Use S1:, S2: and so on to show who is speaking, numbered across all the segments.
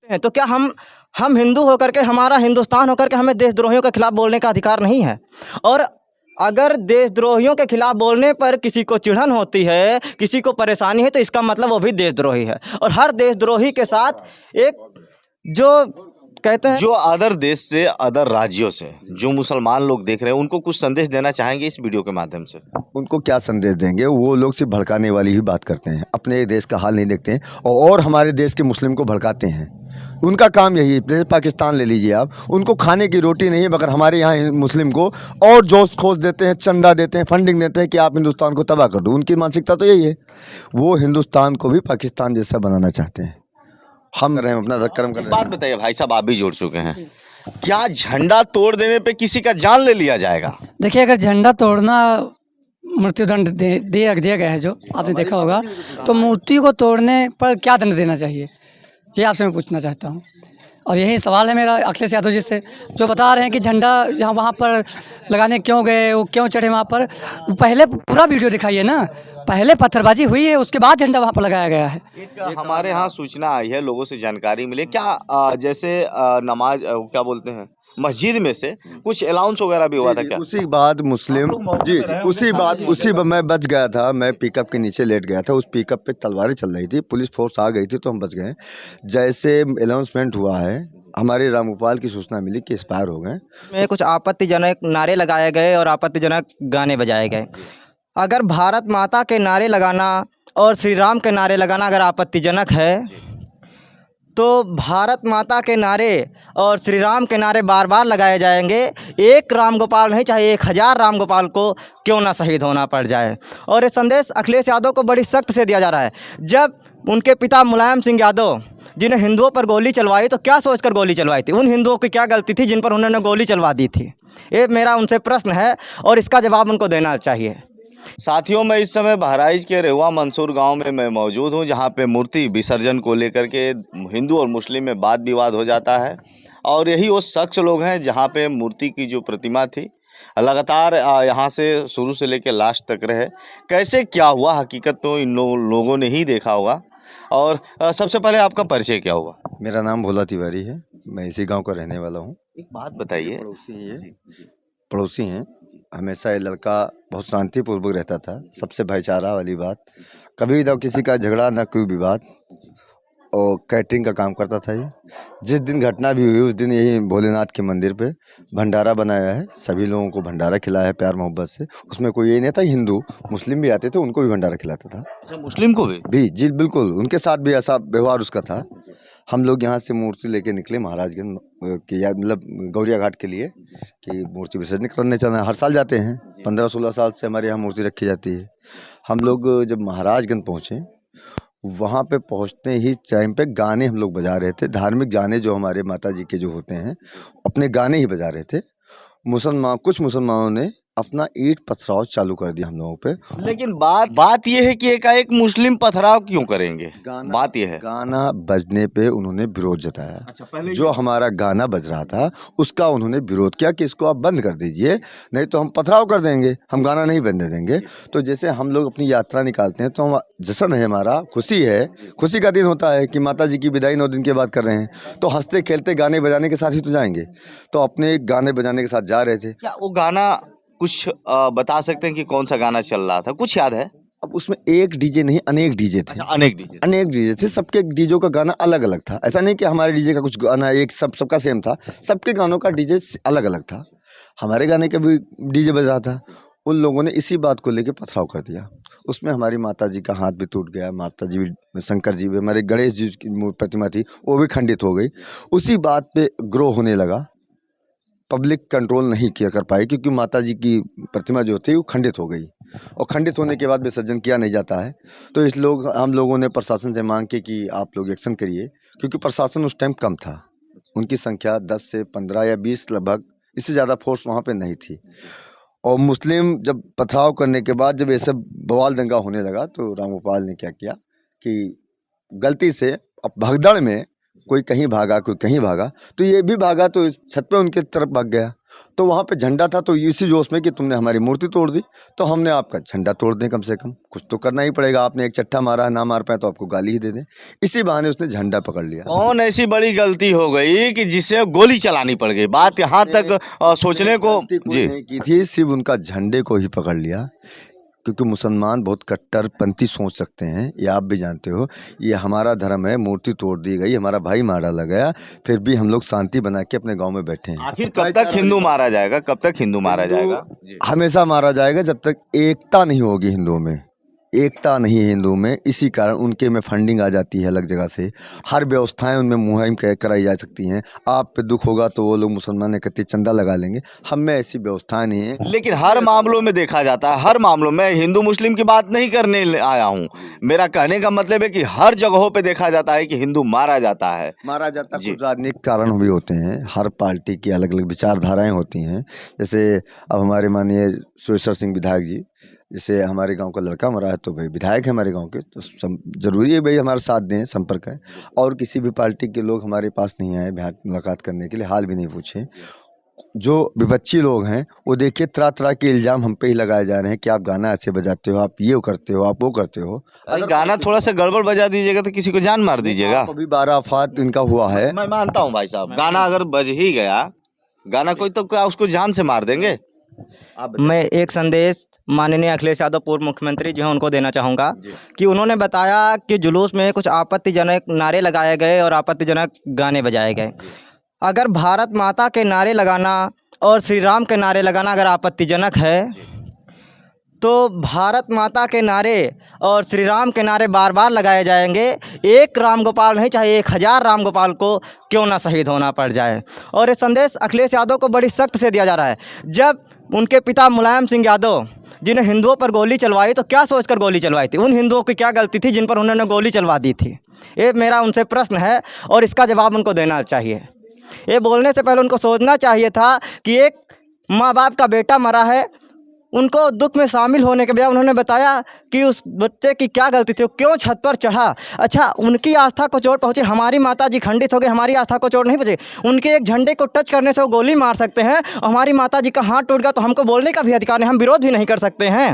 S1: हैं, तो क्या हम हिंदू होकर के, हमारा हिंदुस्तान होकर के हमें देशद्रोहियों के खिलाफ बोलने का अधिकार नहीं है? और अगर देशद्रोहियों के खिलाफ बोलने पर किसी को चिढ़न होती है, किसी को परेशानी है, तो इसका मतलब वो भी देशद्रोही है। और हर देशद्रोही के साथ एक जो कहते हैं,
S2: जो अदर देश से, अदर राज्यों से जो मुसलमान लोग देख रहे हैं, उनको कुछ संदेश देना चाहेंगे इस वीडियो के माध्यम से?
S3: उनको क्या संदेश देंगे? वो लोग सिर्फ भड़काने वाली ही बात करते हैं, अपने देश का हाल नहीं देखते हैं और हमारे देश के मुस्लिम को भड़काते हैं। उनका काम यही है। जैसे पाकिस्तान ले लीजिए आप, उनको खाने की रोटी नहीं है, मगर हमारे यहाँ मुस्लिम को और जोश खोज देते हैं, चंदा देते हैं, फंडिंग देते हैं कि आप हिंदुस्तान को तबाह कर दो। उनकी मानसिकता तो यही है। वो हिंदुस्तान को भी पाकिस्तान जैसा बनाना चाहते हैं। हम कर रहे हैं अपना कर्म कर रहे हैं।
S2: बात बताइए भाई साहब, आप भी जुड़ चुके हैं, क्या झंडा तोड़ देने पे किसी का जान ले लिया जाएगा?
S4: देखिए, अगर झंडा तोड़ना मृत्युदंड दिया गया है, जो आपने देखा होगा, तो मूर्ति को तोड़ने पर क्या दंड देना चाहिए, ये आपसे मैं पूछना चाहता हूँ। और यही सवाल है मेरा अखिलेश यादव जी से, जो बता रहे हैं कि झंडा यहाँ वहाँ पर लगाने क्यों गए, वो क्यों चढ़े वहाँ पर। पहले पूरा वीडियो दिखाइए ना, पहले पत्थरबाजी हुई है, उसके बाद झंडा वहाँ पर लगाया गया है।
S2: एक हमारे यहाँ सूचना आई है, लोगों से जानकारी मिली, क्या जैसे नमाज क्या बोलते हैं, मस्जिद में से कुछ अलाउंस वगैरह भी हुआ था क्या?
S3: उसी बात मुस्लिम जी उसी मैं बच गया था। मैं पिकअप के नीचे लेट गया था, उस पिकअप पे तलवारें चल रही थी, पुलिस फोर्स आ गई थी तो हम बच गए। जैसे अनाउंसमेंट हुआ है, हमारे रामगोपाल की सूचना मिली कि एक्सपायर हो गए।
S1: में कुछ आपत्तिजनक नारे लगाए गए और आपत्तिजनक गाने बजाए गए। अगर भारत माता के नारे लगाना और श्री राम के नारे लगाना अगर आपत्तिजनक है, तो भारत माता के नारे और श्री राम के नारे बार बार लगाए जाएंगे। एक राम गोपाल नहीं, चाहे 1000 राम गोपाल को क्यों ना शहीद होना पड़ जाए। और ये संदेश अखिलेश यादव को बड़ी सख्त से दिया जा रहा है। जब उनके पिता मुलायम सिंह यादव, जिन्हें हिंदुओं पर गोली चलवाई, तो क्या सोचकर गोली चलवाई थी? उन हिंदुओं की क्या गलती थी जिन पर उन्होंने गोली चलवा दी थी? ये मेरा उनसे प्रश्न है और इसका जवाब उनको देना चाहिए।
S2: साथियों, मैं इस समय बहराइच के रेहुआ मंसूर गांव में मैं मौजूद हूं, जहां पे मूर्ति विसर्जन को लेकर के हिंदू और मुस्लिम में वाद विवाद हो जाता है। और यही वो शख्स लोग हैं जहां पे मूर्ति की जो प्रतिमा थी लगातार यहां से शुरू से लेकर लास्ट तक रहे। कैसे क्या हुआ, हकीकत तो इन लोगों ने ही देखा होगा। और सबसे पहले आपका परिचय क्या हुआ?
S3: मेरा नाम भोला तिवारी है, मैं इसी गांव का रहने वाला हूं।
S2: एक बात बताइए।
S3: पड़ोसी हैं। हमेशा ये लड़का बहुत शांतिपूर्वक रहता था, सबसे भाईचारा वाली बात, कभी ना किसी का झगड़ा ना कोई विवाद, और कैटरिंग का काम करता था ये। जिस दिन घटना भी हुई उस दिन यही भोलेनाथ के मंदिर पे भंडारा बनाया है, सभी लोगों को भंडारा खिलाया है प्यार मोहब्बत से। उसमें कोई ये नहीं था, हिंदू मुस्लिम भी आते थे, उनको भी भंडारा खिलाता था।
S2: अच्छा, मुस्लिम को भी?
S3: जी बिल्कुल, उनके साथ भी ऐसा व्यवहार उसका था। हम लोग यहाँ से मूर्ति लेके निकले महाराजगंज के, या मतलब गौरिया घाट के लिए, कि मूर्ति विसर्जन करने चलना है। हर साल जाते हैं, 15-16 साल से हमारे यहाँ मूर्ति रखी जाती है। हम लोग जब महाराजगंज पहुँचे, वहाँ पे पहुँचते ही टाइम पे गाने हम लोग बजा रहे थे, धार्मिक गाने जो हमारे माता जी के जो होते हैं, अपने गाने ही बजा रहे थे। कुछ मुसलमानों ने अपना ईंट पथराव चालू कर दिया हम लोगों पे।
S2: लेकिन बात यह है कि एकाएक मुस्लिम पथराव क्यों करेंगे? बात यह है,
S3: गाना बजने पे उन्होंने विरोध जताया।
S2: अच्छा, पहले
S3: जो हमारा गाना बज रहा था उसका उन्होंने विरोध किया कि इसको आप बंद कर दीजिए, नहीं तो हम पथराव कर देंगे, हम गाना नहीं बंदने देंगे। तो जैसे हम लोग अपनी यात्रा निकालते हैं, तो हम जश्न है, हमारा खुशी है, खुशी का दिन होता है कि माता जी की विदाई 9 दिन के बाद कर रहे हैं, तो हंसते खेलते गाने बजाने के साथ ही तो जाएंगे। तो अपने गाने बजाने के साथ जा रहे थे।
S2: क्या वो गाना कुछ बता सकते हैं कि कौन सा गाना चल रहा था? कुछ याद है?
S3: अब उसमें एक डीजे नहीं, अनेक डीजे थे।
S2: अच्छा, अनेक डीजे
S3: थे, सबके डीजों का गाना अलग अलग था। ऐसा नहीं कि हमारे डीजे का कुछ गाना एक सबका सेम था, सबके गानों का डीजे अलग अलग था। हमारे गाने का भी डीजे बज रहा था। उन लोगों ने इसी बात को लेकर पथराव कर दिया। उसमें हमारी माता जी का हाथ भी टूट गया, माता जी भी, शंकर जी भी, हमारे गणेश जी की प्रतिमा थी वो भी खंडित हो गई। उसी बात पे ग्रो होने लगा। पब्लिक कंट्रोल नहीं किया कर पाई, क्योंकि माता जी की प्रतिमा जो थी वो खंडित हो गई, और खंडित होने के बाद विसर्जन किया नहीं जाता है। तो हम लोगों ने प्रशासन से मांग की कि आप लोग एक्शन करिए, क्योंकि प्रशासन उस टाइम कम था, उनकी संख्या 10 से 15 या 20 लगभग, इससे ज़्यादा फोर्स वहाँ पे नहीं थी। और मुस्लिम जब पथराव करने के बाद जब ये सब बवाल दंगा होने लगा, तो रामगोपाल ने क्या किया कि गलती से भगदड़ में कोई कहीं भागा कोई कहीं भागा, तो ये भी भागा तो इस छत पे उनके तरफ भाग गया। तो वहाँ पे झंडा था, तो इसी जोश में कि तुमने हमारी मूर्ति तोड़ दी तो हमने आपका झंडा तोड़ दें, कम से कम कुछ तो करना ही पड़ेगा। आपने एक चट्टा मारा, ना मार पाए तो आपको गाली ही दे दें। इसी बहाने उसने झंडा पकड़ लिया।
S2: कौन ऐसी बड़ी गलती हो गई कि जिससे गोली चलानी पड़ गई? बात यहाँ तक सोचने को
S3: गलती कोई नहीं की थी, सिर्फ उनका झंडे को ही पकड़ लिया। क्योंकि मुसलमान बहुत कट्टरपंथी सोच सकते हैं, ये आप भी जानते हो। ये हमारा धर्म है, मूर्ति तोड़ दी गई, हमारा भाई मारा लगा, फिर भी हम लोग शांति बना के अपने गांव में बैठे हैं।
S2: आखिर कब तक हिंदू मारा जाएगा? कब तक हिंदू मारा जाएगा?
S3: हमेशा मारा जाएगा जब तक एकता नहीं होगी हिंदुओं में। एकता नहीं है हिंदुओं में, इसी कारण उनके में फंडिंग आ जाती है अलग जगह से। हर व्यवस्थाएं उनमें मुहिम कराई जा सकती हैं। आप पे दुख होगा तो वो लोग मुसलमान इकट्ठे चंदा लगा लेंगे, हम में ऐसी व्यवस्थाएं नहीं है।
S2: लेकिन हर मामलों में देखा जाता है, हर मामलों में, हिंदू मुस्लिम की बात नहीं करने आया हूँ। मेरा कहने का मतलब है कि हर जगहों पे देखा जाता है कि हिंदू मारा जाता है।
S3: मारा जाता है, कुछ राजनीतिक कारण भी होते हैं। हर पार्टी की अलग अलग विचारधाराएं होती हैं। जैसे अब हमारे माननीय सुरेश्वर सिंह विधायक जी, जैसे हमारे गांव का लड़का मरा है तो भाई विधायक है हमारे गांव के, तो ज़रूरी है भाई हमारे साथ दें, संपर्क है। और किसी भी पार्टी के लोग हमारे पास नहीं आए मुलाकात करने के लिए, हाल भी नहीं पूछे। जो विपक्षी लोग हैं वो देखिए तरह तरह के इल्ज़ाम हम पे ही लगाए जा रहे हैं कि आप गाना ऐसे बजाते हो, आप ये करते हो, आप वो करते हो।
S2: अगर गाना थोड़ा सा गड़बड़ बजा दीजिएगा तो किसी को जान मार दीजिएगा।
S3: अभी 12 अफवात इनका हुआ है।
S2: मैं मानता हूँ भाई साहब, गाना अगर बज ही गया, गाना कोई तो क्या उसको जान से मार देंगे?
S1: मैं एक संदेश माननीय अखिलेश यादव पूर्व मुख्यमंत्री जो हैं उनको देना चाहूँगा कि उन्होंने बताया कि जुलूस में कुछ आपत्तिजनक नारे लगाए गए और आपत्तिजनक गाने बजाए गए। अगर भारत माता के नारे लगाना और श्री राम के नारे लगाना अगर आपत्तिजनक है तो भारत माता के नारे और श्री राम के नारे बार बार लगाए जाएंगे। एक राम गोपाल नहीं, चाहे 1000 राम गोपाल को क्यों ना शहीद होना पड़ जाए। और ये संदेश अखिलेश यादव को बड़ी सख्त से दिया जा रहा है। जब उनके पिता मुलायम सिंह यादव जिन्हें हिंदुओं पर गोली चलवाई तो क्या सोचकर गोली चलवाई थी? उन हिंदुओं की क्या गलती थी जिन पर उन्होंने गोली चलवा दी थी? ये मेरा उनसे प्रश्न है और इसका जवाब उनको देना चाहिए। ये बोलने से पहले उनको सोचना चाहिए था कि एक माँ बाप का बेटा मरा है, उनको दुख में शामिल होने के बजाय उन्होंने बताया कि उस बच्चे की क्या गलती थी, वो क्यों छत पर चढ़ा। अच्छा, उनकी आस्था को चोट पहुंची, हमारी माता जी खंडित हो गए, हमारी आस्था को चोट नहीं पहुंची। उनके एक झंडे को टच करने से वो गोली मार सकते हैं और हमारी माता जी का हाथ टूट गया तो हमको बोलने का भी अधिकार नहीं, हम विरोध भी नहीं कर सकते हैं।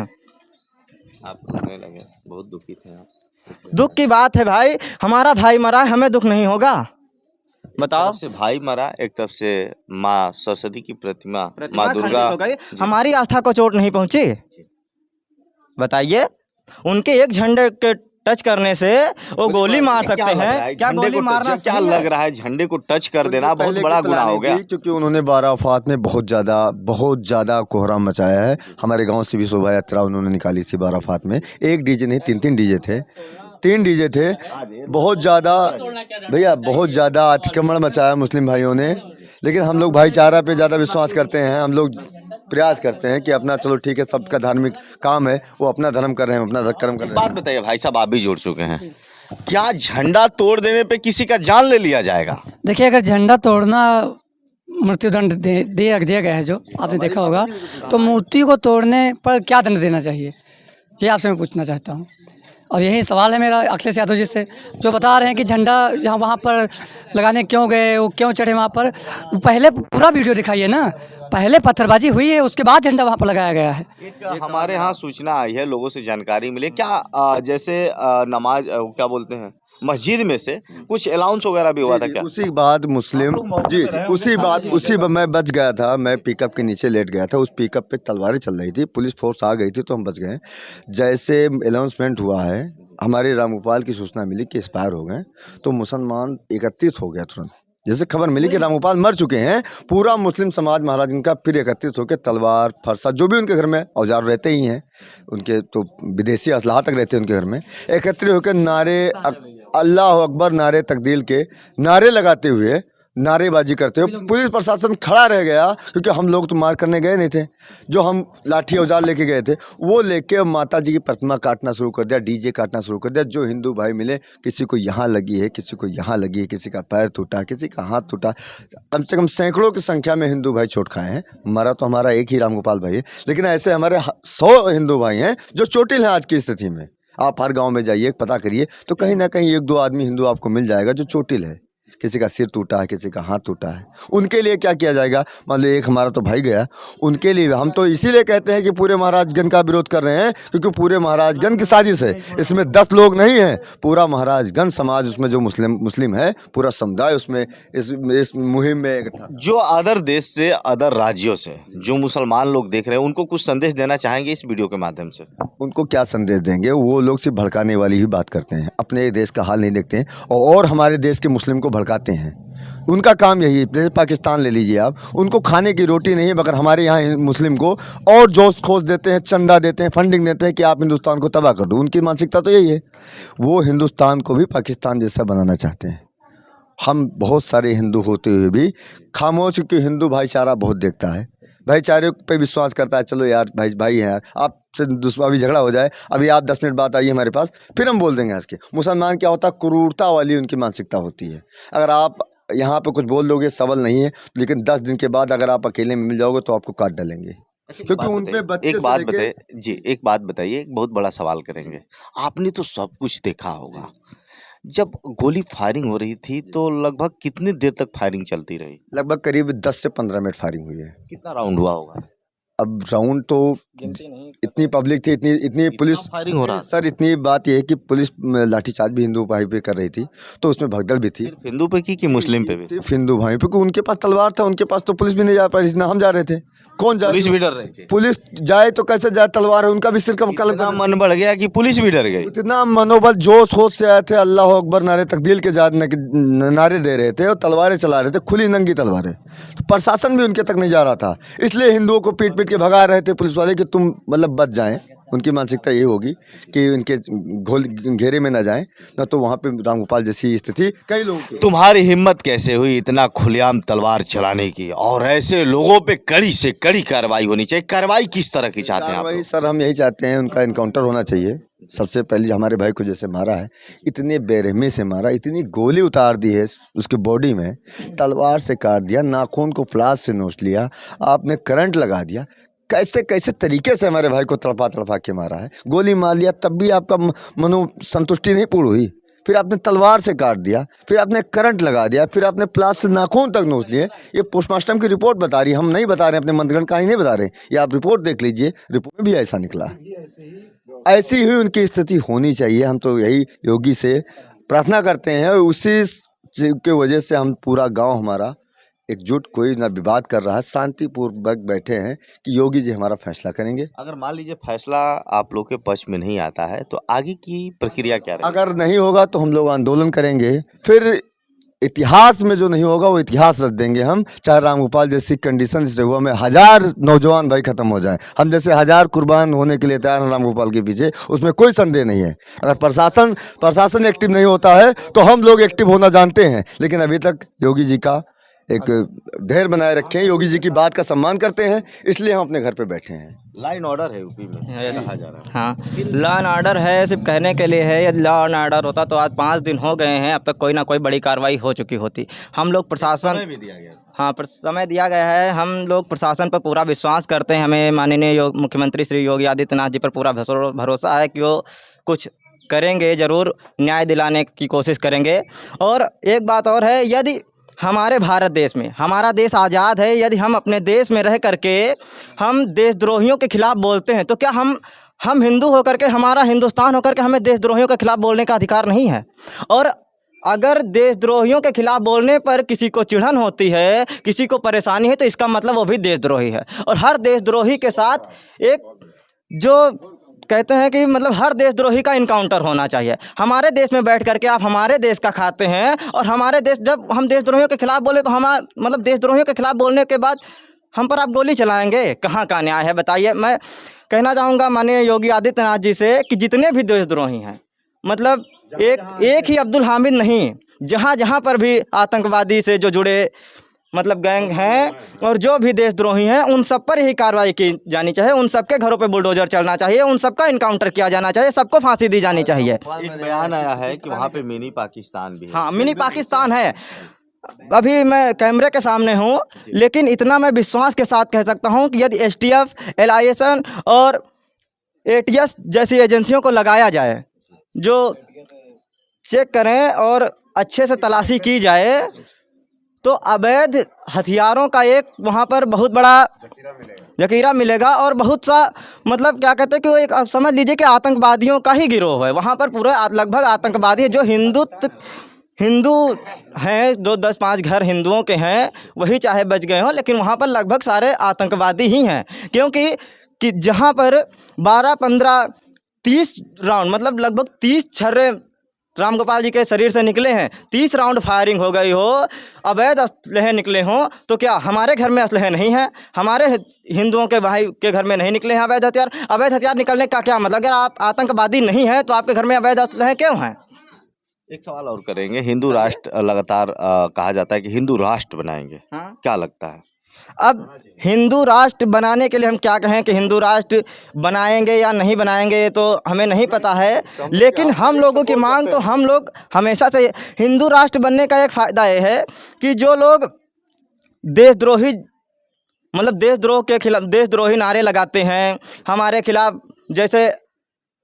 S2: आप कहने लगे बहुत दुखी थे आप।
S1: दुख की बात है भाई, हमारा भाई मरा है, हमें दुख नहीं होगा? बताओ।
S2: तरफ से भाई मरा, एक तरफ से माँ सरस्वती की प्रतिमा माँ
S1: खंडित
S2: दुर्गा
S1: हो गई, हमारी आस्था को चोट नहीं पहुंची। बताइए, उनके एक झंडे के टच करने से वो गोली मार सकते हैं? क्या गोली मारना
S2: क्या लग रहा है? झंडे को टच कर देना बहुत बड़ा गुनाह हो गया।
S3: क्योंकि उन्होंने 12 अफवात में बहुत ज़्यादा कोहराम मचाया है। हमारे गांव से भी शोभा यात्रा उन्होंने निकाली थी 12 अफवात में। एक डीजे नहीं, 3 डीजे थे, 3 डीजे थे। बहुत ज़्यादा भैया, बहुत ज़्यादा अतिक्रमण मचाया मुस्लिम भाइयों ने। लेकिन हम लोग भाईचारा पे ज़्यादा विश्वास करते हैं। हम लोग प्रयास करते हैं कि अपना, चलो ठीक है, सबका धार्मिक काम है, वो अपना धर्म कर रहे हैं, अपना कर्म कर रहे हैं।
S2: बात बताइए भाई साहब, आप भी जुड़ चुके हैं, क्या झंडा तोड़ देने पे किसी का जान ले लिया जाएगा?
S4: देखिए, अगर झंडा तोड़ना मृत्युदंड दिया गया है, जो आपने देखा होगा, तो मूर्ति को तोड़ने पर क्या दंड देना चाहिए, ये आपसे मैं पूछना चाहता हूँ। और यही सवाल है मेरा अखिलेश यादव जी से, जो बता रहे हैं कि झंडा यहाँ वहाँ पर लगाने क्यों गए, वो क्यों चढ़े वहाँ पर। पहले पूरा वीडियो दिखाइए ना, पहले पत्थरबाजी हुई है, उसके बाद झंडा वहाँ पर लगाया गया है।
S2: एक हमारे यहाँ सूचना आई है, लोगों से जानकारी मिली, क्या जैसे नमाज क्या बोलते हैं, मस्जिद में से कुछ अलाउंस वगैरह भी हुआ था क्या?
S3: उसी बाद मुस्लिम जी, उसी मैं बच गया था। मैं पिकअप के नीचे लेट गया था, उस पिकअप पे तलवारें चल रही थी, पुलिस फोर्स आ गई थी तो हम बच गए। जैसे अनाउंसमेंट हुआ है, हमारे रामगोपाल की सूचना मिली कि एक्सपायर हो गए, तो मुसलमान एकत्रित हो गया तुरंत। जैसे खबर मिली कि रामगोपाल मर चुके हैं, पूरा मुस्लिम समाज महाराज इनका फिर एकत्रित होकर तलवार, फरसा, जो भी उनके घर में औजार रहते ही हैं, उनके तो विदेशी असलाह तक रहते हैं उनके घर में, एकत्रित होकर नारे अल्लाह अकबर, नारे तकदीर के नारे लगाते हुए, नारेबाजी करते हुए पुलिस प्रशासन खड़ा रह गया। क्योंकि हम लोग तो मार करने गए नहीं थे, जो हम लाठी औजार लेके गए थे वो लेके माता जी की प्रतिमा काटना शुरू कर दिया, डीजे काटना शुरू कर दिया। जो हिंदू भाई मिले, किसी को यहाँ लगी है, किसी को यहाँ लगी है, किसी का पैर टूटा, किसी का हाथ टूटा। कम से कम सैकड़ों की संख्या में हिंदू भाई चोट खाए हैं। मरा तो हमारा एक ही रामगोपाल भाई है, लेकिन ऐसे हमारे 100 हिंदू भाई हैं जो चोटिल हैं आज की स्थिति में। आप हर गाँव में जाइए, पता करिए, तो कहीं ना कहीं 1-2 आदमी हिंदू आपको मिल जाएगा जो चोटिल है। किसी का सिर टूटा है, किसी का हाथ टूटा है, उनके लिए क्या किया जाएगा? मान लो एक हमारा तो भाई गया, उनके लिए हम तो इसीलिए कहते हैं कि पूरे महाराजगंज का विरोध कर रहे हैं, क्योंकि पूरे महाराजगंज की साजिश है। इसमें 10 लोग नहीं हैं, पूरा महाराजगंज समाज उसमें जो मुस्लिम है, पूरा समुदाय उसमें इस मुहिम में इकट्ठा।
S2: जो अदर देश से, अदर राज्यों से जो मुसलमान लोग देख रहे हैं, उनको कुछ संदेश देना चाहेंगे इस वीडियो के माध्यम से?
S3: उनको क्या संदेश देंगे? वो लोग सिर्फ भड़काने वाली ही बात करते हैं, अपने देश का हाल नहीं देखते हैं और हमारे देश के मुस्लिम को भड़काते हैं। उनका काम यही है। जैसे पाकिस्तान ले लीजिए आप, उनको खाने की रोटी नहीं है, मगर हमारे यहाँ मुस्लिम को और जोश खोज देते हैं, चंदा देते हैं, फंडिंग देते हैं कि आप हिंदुस्तान को तबाह कर दो। उनकी मानसिकता तो यही है। वो हिंदुस्तान को भी पाकिस्तान जैसा बनाना चाहते हैं। हम बहुत सारे हिंदू होते हुए भी खामोश, क्योंकि हिंदू भाईचारा बहुत देखता है, भाईचारे पे विश्वास करता है। चलो यार भाई हैं यार, आपसे अभी झगड़ा हो जाए, अभी आप 10 मिनट बाद आइए हमारे पास, फिर हम बोल देंगे हंस के। मुसलमान क्या होता है? क्रूरता वाली उनकी मानसिकता होती है। अगर आप यहाँ पे कुछ बोल लोगे सवाल नहीं है, लेकिन 10 दिन के बाद अगर आप अकेले में मिल जाओगे तो आपको काट डालेंगे, क्योंकि उनपे बच्चे
S2: एक बात बताइए जी, एक बात बताइए, एक बहुत बड़ा सवाल करेंगे। आपने तो सब कुछ देखा होगा, जब गोली फायरिंग हो रही थी तो लगभग कितनी देर तक फायरिंग चलती रही?
S3: लगभग करीब 10 से 15 मिनट फायरिंग हुई है।
S2: कितना राउंड हुआ होगा?
S3: अब राउंड तो इतनी पब्लिक थी, इतनी पुलिस
S2: फायरिंग हो रहा था।
S3: सर, इतनी बात यह है कि पुलिस लाठीचार्ज भी हिंदू भाई पे कर रही थी, तो उसमें भगदड़ भी थी।
S2: सिर्फ हिंदू पे की कि मुस्लिम पे भी?
S3: सिर्फ हिंदू भाई पे, क्योंकि उनके पास तलवार था, उनके पास तो पुलिस भी नहीं जा पा रही थी ना हम जा रहे थे। कौन जा?
S2: पुलिस भी डर रही थी।
S3: पुलिस जाए तो कैसे जाए? तलवार है, उनका भी सिर का
S2: इतना मन बढ़ गया कि पुलिस भी डर गई।
S3: इतना मनोबल जोश होश से आए थे, अल्लाह अकबर नारे तकदीर के नारे दे रहे थे और तलवारें चला रहे थे, खुली नंगी तलवारें। तो प्रशासन भी उनके तक नहीं जा रहा था, इसलिए हिंदुओं को पीट पीट के भगा रहे थे पुलिस वाले कि तुम मतलब बच जाएं। उनकी मानसिकता ये होगी कि उनके घोल घेरे में ना जाएं, ना तो वहाँ पे रामगोपाल जैसी स्थिति कई लोगों की।
S2: तुम्हारी हिम्मत कैसे हुई इतना खुलेआम तलवार चलाने की? और ऐसे लोगों पे कड़ी से कड़ी कार्रवाई होनी चाहिए। कार्रवाई किस तरह की चाहते हैं आप?
S3: कार्रवाई सर हम यही चाहते हैं, उनका इनकाउंटर होना चाहिए। सबसे पहले हमारे भाई को जैसे मारा है, इतने बेरहमी से मारा, इतनी गोली उतार दी है उसके बॉडी में, तलवार से काट दिया, नाखून को फ्लास से नोच लिया, आपने करंट लगा दिया। कैसे कैसे तरीके से हमारे भाई को तड़पा के मारा है। गोली मार लिया तब भी आपका मनो संतुष्टि नहीं पूरी हुई, फिर आपने तलवार से काट दिया, फिर आपने करंट लगा दिया, फिर आपने प्लास से नाखून तक नोच लिए। ये पोस्टमार्टम की रिपोर्ट बता रही है, हम नहीं बता रहे, अपने मंत्रिगण कहानी नहीं बता रहे। ये आप रिपोर्ट देख लीजिए, रिपोर्ट में भी ऐसा निकला। ऐसी ही उनकी स्थिति होनी चाहिए। हम तो यही योगी से प्रार्थना करते हैं, उसी की वजह से हम पूरा गाँव हमारा एकजुट, कोई ना विवाद कर रहा है, शांतिपूर्वक बैठे हैं कि योगी जी हमारा फैसला करेंगे।
S2: अगर मान लीजिए फैसला आप लोग के पक्ष में नहीं आता है तो आगे की प्रक्रिया क्या रहेगी?
S3: अगर नहीं होगा तो हम लोग आंदोलन करेंगे, फिर इतिहास में जो नहीं होगा वो इतिहास रच देंगे हम। चाहे रामगोपाल जैसी कंडीशन से हुआ में 1000 नौजवान भाई खत्म हो जाए, हम जैसे 1000 कुर्बान होने के लिए तैयार हैं रामगोपाल के पीछे, उसमें कोई संदेह नहीं है। अगर प्रशासन एक्टिव नहीं होता है तो हम लोग एक्टिव होना जानते हैं, लेकिन अभी तक योगी जी का एक धैर्य बनाए रखे हैं, योगी जी की बात का सम्मान करते हैं, इसलिए हम अपने घर पे बैठे हैं।
S2: लॉ एंड ऑर्डर है यूपी में कहा जा रहा है।
S1: हाँ, लॉ एंड ऑर्डर है, सिर्फ कहने के लिए है। यदि लॉ एंड ऑर्डर होता तो आज 5 दिन हो गए हैं, अब तक कोई ना कोई बड़ी कार्रवाई हो चुकी होती। हम लोग प्रशासन
S2: समय भी दिया गया।
S1: हाँ, समय दिया गया है। हम लोग प्रशासन पर पूरा विश्वास करते हैं। हमें माननीय मुख्यमंत्री श्री योगी आदित्यनाथ जी पर पूरा भरोसा है कि वो कुछ करेंगे, ज़रूर न्याय दिलाने की कोशिश करेंगे। और एक बात और है, यदि हमारे भारत देश में, हमारा देश आज़ाद है, यदि हम अपने देश में रह करके हम देशद्रोहियों के खिलाफ बोलते हैं तो क्या हम हिंदू होकर के, हमारा हिंदुस्तान होकर के हमें देशद्रोहियों के खिलाफ बोलने का अधिकार नहीं है? और अगर देशद्रोहियों के खिलाफ बोलने पर किसी को चिढ़न होती है, किसी को परेशानी है, तो इसका मतलब वो भी देशद्रोही है। और हर देशद्रोही के साथ एक जो कहते हैं कि मतलब हर देशद्रोही का इनकाउंटर होना चाहिए। हमारे देश में बैठ करके आप हमारे देश का खाते हैं, और हमारे देश, जब हम देशद्रोहियों के खिलाफ बोले तो हमारा मतलब देशद्रोहियों के खिलाफ बोलने के बाद हम पर आप गोली चलाएंगे, कहाँ का न्याय है बताइए। मैं कहना चाहूँगा माननीय योगी आदित्यनाथ जी से कि जितने भी देशद्रोही हैं, मतलब एक ही अब्दुल हामिद नहीं, जहाँ जहाँ पर भी आतंकवादी से जो जुड़े मतलब गैंग हैं और जो भी देशद्रोही हैं, उन सब पर ही कार्रवाई की जानी चाहिए। उन सबके घरों पे बुलडोजर चलना चाहिए, उन सबका इनकाउंटर किया जाना चाहिए, सबको फांसी दी जानी चाहिए।
S2: एक बयान आया है कि वहाँ पे मिनी पाकिस्तान भी है।
S1: हाँ, मिनी पाकिस्तान है। अभी मैं कैमरे के सामने हूँ, लेकिन इतना मैं विश्वास के साथ कह सकता हूँ कि यदि STF, LISN और ATS जैसी एजेंसियों को लगाया जाए जो चेक करें और अच्छे से तलाशी की जाए तो अवैध हथियारों का एक वहाँ पर बहुत बड़ा जखीरा मिलेगा और बहुत सा मतलब क्या कहते हैं कि वो एक आप समझ लीजिए कि आतंकवादियों का ही गिरोह है वहाँ पर। पूरे लगभग आतंकवादी है जो हिंदू हैं, जो 10-5 घर हिंदुओं के हैं वही चाहे बच गए हों, लेकिन वहाँ पर लगभग सारे आतंकवादी ही हैं। क्योंकि कि जहाँ पर 12, 15, 30 राउंड मतलब लगभग 30 छर्रे राम गोपाल जी के शरीर से निकले हैं, 30 राउंड फायरिंग हो गई हो, अवैध असलहे निकले हों, तो क्या हमारे घर में असलहे नहीं हैं? हमारे हिंदुओं के भाई के घर में नहीं निकले हैं अवैध हथियार? अवैध हथियार निकलने का क्या मतलब? अगर आप आतंकवादी नहीं हैं तो आपके घर में अवैध असलहे क्यों हैं?
S2: एक सवाल और करेंगे। हिंदू राष्ट्र लगातार कहा जाता है कि हिंदू राष्ट्र बनाएंगे,
S1: हाँ?
S2: क्या लगता है?
S1: अब हिंदू राष्ट्र बनाने के लिए हम क्या कहें कि हिंदू राष्ट्र बनाएंगे या नहीं बनाएंगे तो हमें नहीं पता है, लेकिन हम लोगों की मांग तो हम लोग हमेशा से हिंदू राष्ट्र बनने का एक फ़ायदा ये है कि जो लोग देशद्रोही मतलब देशद्रोह के खिलाफ देशद्रोही नारे लगाते हैं हमारे खिलाफ, जैसे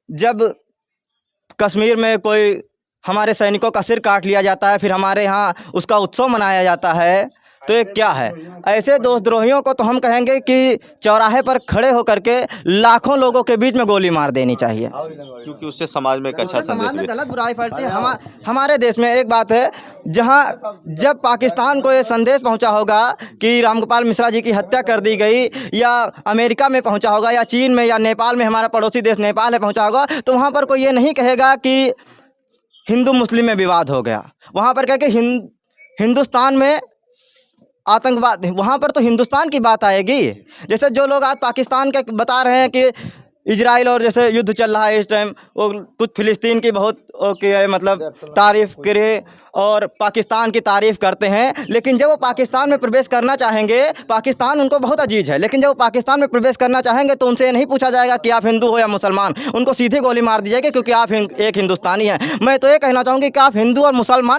S1: जब कश्मीर में कोई हमारे सैनिकों का सिर काट लिया जाता है फिर हमारे यहाँ उसका उत्सव मनाया जाता है, तो ये क्या है? ऐसे देशद्रोहियों को तो हम कहेंगे कि चौराहे पर खड़े होकर के लाखों लोगों के बीच में गोली मार देनी चाहिए,
S2: क्योंकि उससे समाज में एक अच्छा
S1: समाज
S2: संदेश
S1: में
S2: भी।
S1: गलत बुराई फैलती है। हमारे देश में एक बात है, जहाँ जब पाकिस्तान को ये संदेश पहुंचा होगा कि रामगोपाल मिश्रा जी की हत्या कर दी गई, या अमेरिका में पहुंचा होगा, या चीन में, या नेपाल में, हमारा पड़ोसी देश नेपाल में पहुंचा होगा, तो वहाँ पर कोई ये नहीं कहेगा कि हिंदू मुस्लिम में विवाद हो गया। वहाँ पर कह के हिंदुस्तान में आतंकवाद, वहाँ पर तो हिंदुस्तान की बात आएगी। जैसे जो लोग आज पाकिस्तान के बता रहे हैं कि इजराइल और जैसे युद्ध चल रहा है इस टाइम, वो कुछ फ़िलिस्तीन की बहुत ओके मतलब तारीफ़ करे और पाकिस्तान की तारीफ़ करते हैं, लेकिन जब वो पाकिस्तान में प्रवेश करना चाहेंगे, पाकिस्तान उनको बहुत अजीज है, लेकिन जब वो पाकिस्तान में प्रवेश करना चाहेंगे तो उनसे ये नहीं पूछा जाएगा कि आप हिंदू हो या मुसलमान, उनको सीधी गोली मार दी जाएगी क्योंकि आप एक हिंदुस्तानी हैं। मैं तो ये कहना चाहूँगी कि आप हिंदू और मुसलमान